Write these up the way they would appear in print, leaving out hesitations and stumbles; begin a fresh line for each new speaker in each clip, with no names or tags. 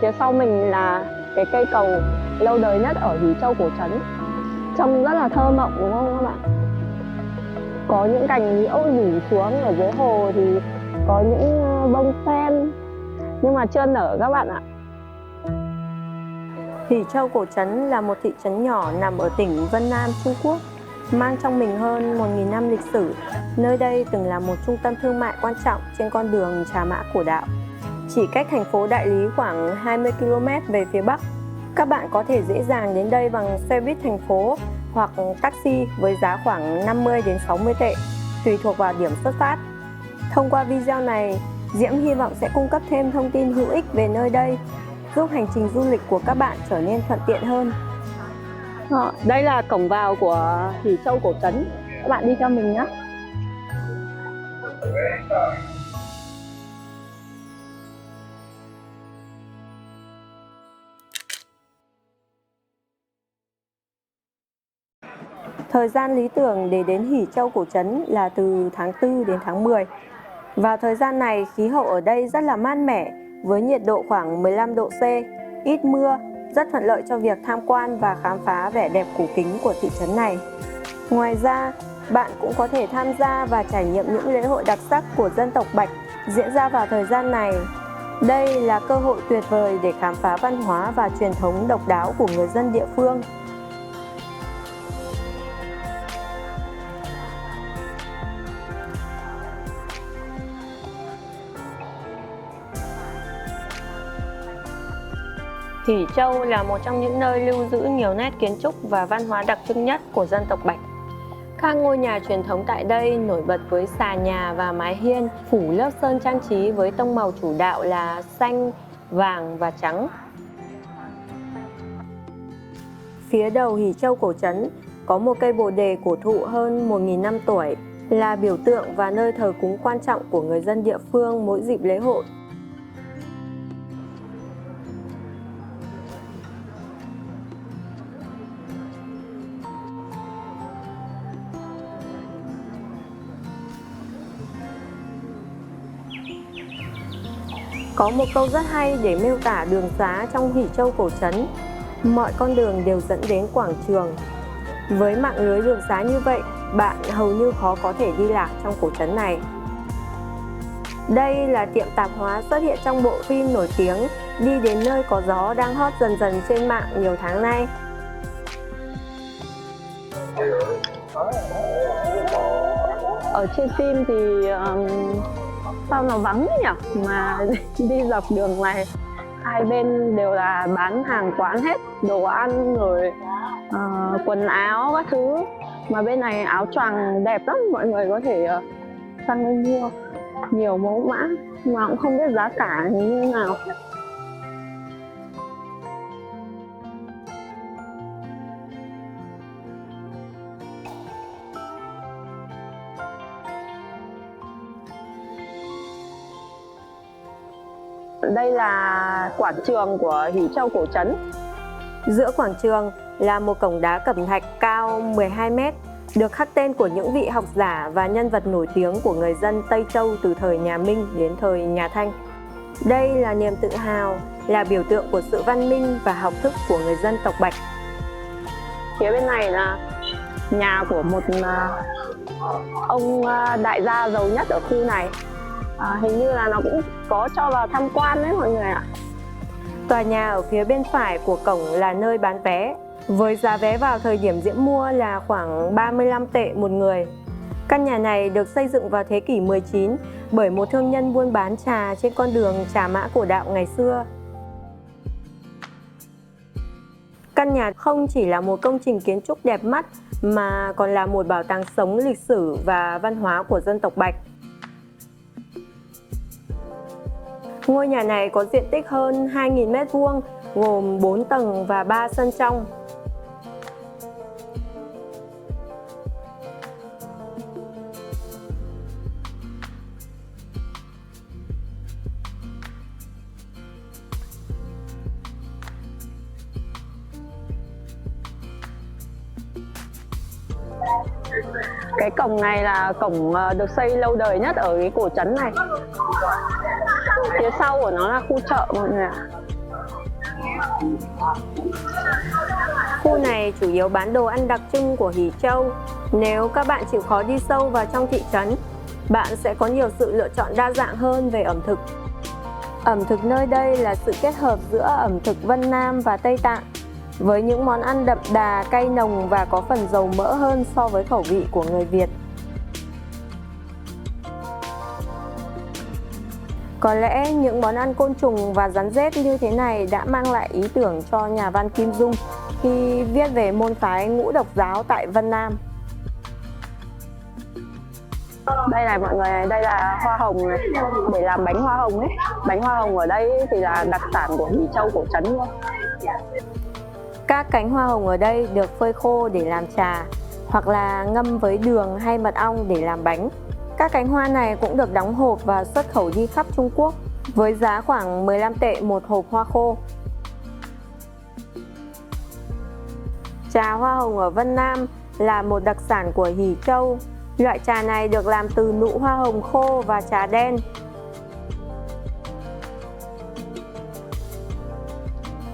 Phía sau mình là cái cây cầu lâu đời nhất ở Hỉ Châu Cổ Trấn. Trông rất là thơ mộng đúng không các bạn? Có những cành liễu rủ xuống, ở dưới hồ thì có những bông sen nhưng mà chưa nở các bạn ạ. Hỉ Châu Cổ Trấn là một thị trấn nhỏ nằm ở tỉnh Vân Nam, Trung Quốc, mang trong mình hơn 1000 năm lịch sử. Nơi đây từng là một trung tâm thương mại quan trọng trên con đường Trà Mã Cổ Đạo. Chỉ cách thành phố Đại Lý khoảng 20 km về phía Bắc. Các bạn có thể dễ dàng đến đây bằng xe buýt thành phố hoặc taxi với giá khoảng 50 đến 60 tệ, tùy thuộc vào điểm xuất phát. Thông qua video này, Diễm hy vọng sẽ cung cấp thêm thông tin hữu ích về nơi đây, giúp hành trình du lịch của các bạn trở nên thuận tiện hơn. Đây là cổng vào của Hỉ Châu Cổ Trấn. Các bạn đi theo mình nhé. Thời gian lý tưởng để đến Hỉ Châu Cổ Trấn là từ tháng 4 đến tháng 10. Vào thời gian này, khí hậu ở đây rất là mát mẻ, với nhiệt độ khoảng 15 độ C, ít mưa, rất thuận lợi cho việc tham quan và khám phá vẻ đẹp cổ kính của thị trấn này. Ngoài ra, bạn cũng có thể tham gia và trải nghiệm những lễ hội đặc sắc của dân tộc Bạch diễn ra vào thời gian này. Đây là cơ hội tuyệt vời để khám phá văn hóa và truyền thống độc đáo của người dân địa phương. Hỉ Châu là một trong những nơi lưu giữ nhiều nét kiến trúc và văn hóa đặc trưng nhất của dân tộc Bạch. Các ngôi nhà truyền thống tại đây nổi bật với xà nhà và mái hiên phủ lớp sơn trang trí với tông màu chủ đạo là xanh, vàng và trắng. Phía đầu Hỉ Châu Cổ Trấn có một cây bồ đề cổ thụ hơn 1000 năm tuổi, là biểu tượng và nơi thờ cúng quan trọng của người dân địa phương mỗi dịp lễ hội. Có một câu rất hay để miêu tả đường xá trong Hỉ Châu Cổ Trấn: mọi con đường đều dẫn đến quảng trường. Với mạng lưới đường xá như vậy, bạn hầu như khó có thể đi lạc trong cổ trấn này. Đây là tiệm tạp hóa xuất hiện trong bộ phim nổi tiếng Đi Đến Nơi Có Gió đang hot dần dần trên mạng nhiều tháng nay. Ở trên phim thì sao nó vắng nhỉ, mà đi dọc đường này hai bên đều là bán hàng quán hết, đồ ăn rồi quần áo các thứ, mà bên này áo choàng đẹp lắm, mọi người có thể sang đây mua nhiều mẫu mã mà cũng không biết giá cả như thế nào. Đây là quảng trường của Hỉ Châu Cổ Trấn. Giữa quảng trường là một cổng đá cẩm thạch cao 12 m, được khắc tên của những vị học giả và nhân vật nổi tiếng của người dân Tây Châu từ thời nhà Minh đến thời nhà Thanh. Đây là niềm tự hào, là biểu tượng của sự văn minh và học thức của người dân tộc Bạch. Phía bên này là nhà của một ông đại gia giàu nhất ở khu này. Hình như là nó cũng có cho vào tham quan đấy mọi người ạ. Tòa nhà ở phía bên phải của cổng là nơi bán vé, với giá vé vào thời điểm Diễm mua là khoảng 35 tệ một người. Căn nhà này được xây dựng vào thế kỷ 19 bởi một thương nhân buôn bán trà trên con đường Trà Mã Cổ Đạo ngày xưa. Căn nhà không chỉ là một công trình kiến trúc đẹp mắt mà còn là một bảo tàng sống lịch sử và văn hóa của dân tộc Bạch. Ngôi nhà này có diện tích hơn 2000 m², gồm 4 tầng và 3 sân trong. Cái cổng này là cổng được xây lâu đời nhất ở cái cổ trấn này. Phía sau của nó là khu chợ mọi người ạ. Khu này chủ yếu bán đồ ăn đặc trưng của Hỉ Châu. Nếu các bạn chịu khó đi sâu vào trong thị trấn, bạn sẽ có nhiều sự lựa chọn đa dạng hơn về ẩm thực. Ẩm thực nơi đây là sự kết hợp giữa ẩm thực Vân Nam và Tây Tạng, với những món ăn đậm đà, cay nồng và có phần dầu mỡ hơn so với khẩu vị của người Việt. Có lẽ những món ăn côn trùng và rắn rết như thế này đã mang lại ý tưởng cho nhà văn Kim Dung khi viết về môn phái ngũ độc giáo tại Vân Nam. Đây này mọi người, đây là hoa hồng này, để làm bánh hoa hồng ấy. Bánh hoa hồng ở đây thì là đặc sản của Hỉ Châu cổ trấn luôn. Các cánh hoa hồng ở đây được phơi khô để làm trà, hoặc là ngâm với đường hay mật ong để làm bánh. Các cánh hoa này cũng được đóng hộp và xuất khẩu đi khắp Trung Quốc với giá khoảng 15 tệ một hộp hoa khô. Trà hoa hồng ở Vân Nam là một đặc sản của Hỉ Châu. Loại trà này được làm từ nụ hoa hồng khô và trà đen.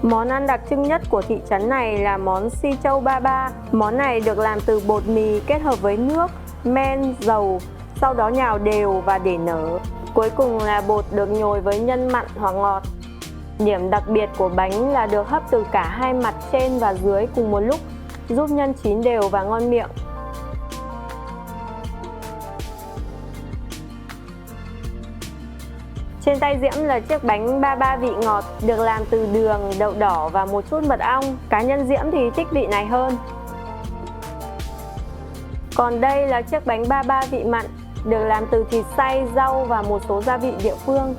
Món ăn đặc trưng nhất của thị trấn này là món Si Châu Ba Ba. Món này được làm từ bột mì kết hợp với nước, men, dầu, sau đó nhào đều và để nở. Cuối cùng là bột được nhồi với nhân mặn hoặc ngọt. Điểm đặc biệt của bánh là được hấp từ cả hai mặt trên và dưới cùng một lúc, giúp nhân chín đều và ngon miệng. Trên tay Diễm là chiếc bánh ba ba vị ngọt, được làm từ đường, đậu đỏ và một chút mật ong. Cá nhân Diễm thì thích vị này hơn. Còn đây là chiếc bánh ba ba vị mặn, được làm từ thịt xay, rau và một số gia vị địa phương.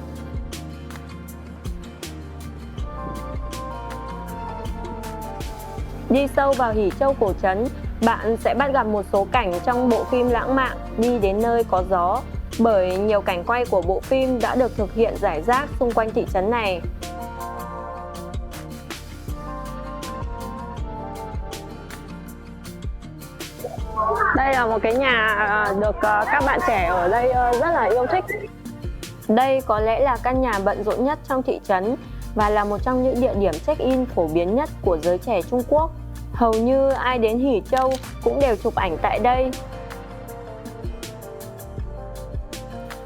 Đi sâu vào Hỉ Châu cổ trấn, bạn sẽ bắt gặp một số cảnh trong bộ phim lãng mạn Đi đến nơi có gió, bởi nhiều cảnh quay của bộ phim đã được thực hiện rải rác xung quanh thị trấn này. Đây là một cái nhà được các bạn trẻ ở đây rất là yêu thích. Đây có lẽ là căn nhà bận rộn nhất trong thị trấn và là một trong những địa điểm check-in phổ biến nhất của giới trẻ Trung Quốc. Hầu như ai đến Hỉ Châu cũng đều chụp ảnh tại đây.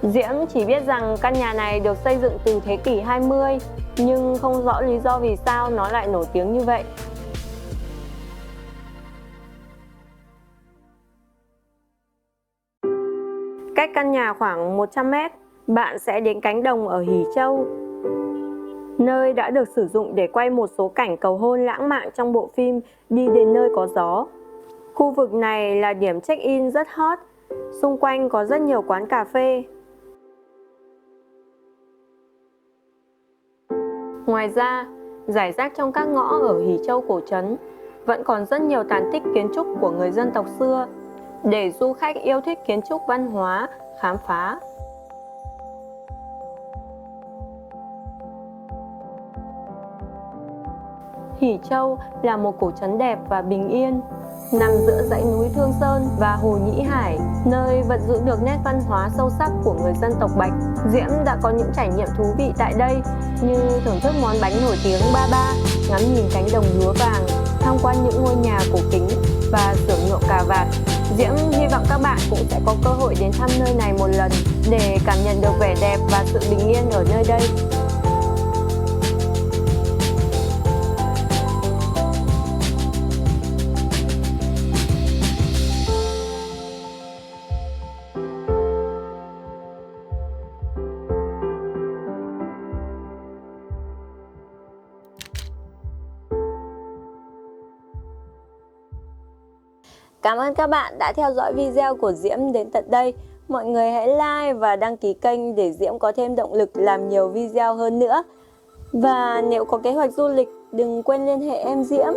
Diễm chỉ biết rằng căn nhà này được xây dựng từ thế kỷ 20, nhưng không rõ lý do vì sao nó lại nổi tiếng như vậy. Cách căn nhà khoảng 100 mét, bạn sẽ đến cánh đồng ở Hỉ Châu, nơi đã được sử dụng để quay một số cảnh cầu hôn lãng mạn trong bộ phim Đi đến nơi có gió. Khu vực này là điểm check-in rất hot, xung quanh có rất nhiều quán cà phê. Ngoài ra, rải rác trong các ngõ ở Hỉ Châu cổ trấn vẫn còn rất nhiều tàn tích kiến trúc của người dân tộc xưa để du khách yêu thích kiến trúc văn hóa khám phá. Hỉ Châu là một cổ trấn đẹp và bình yên, nằm giữa dãy núi Thương Sơn và Hồ Nhĩ Hải, nơi vẫn giữ được nét văn hóa sâu sắc của người dân tộc Bạch. Diễm đã có những trải nghiệm thú vị tại đây như thưởng thức món bánh nổi tiếng Ba Ba, ngắm nhìn cánh đồng lúa vàng, tham quan những ngôi nhà cổ kính và xưởng nhuộm cà vạt. Diễm hy vọng các bạn cũng sẽ có cơ hội đến thăm nơi này một lần để cảm nhận được vẻ đẹp và sự bình yên ở nơi đây. Cảm ơn các bạn đã theo dõi video của Diễm đến tận đây. Mọi người hãy like và đăng ký kênh để Diễm có thêm động lực làm nhiều video hơn nữa. Và nếu có kế hoạch du lịch, đừng quên liên hệ em Diễm.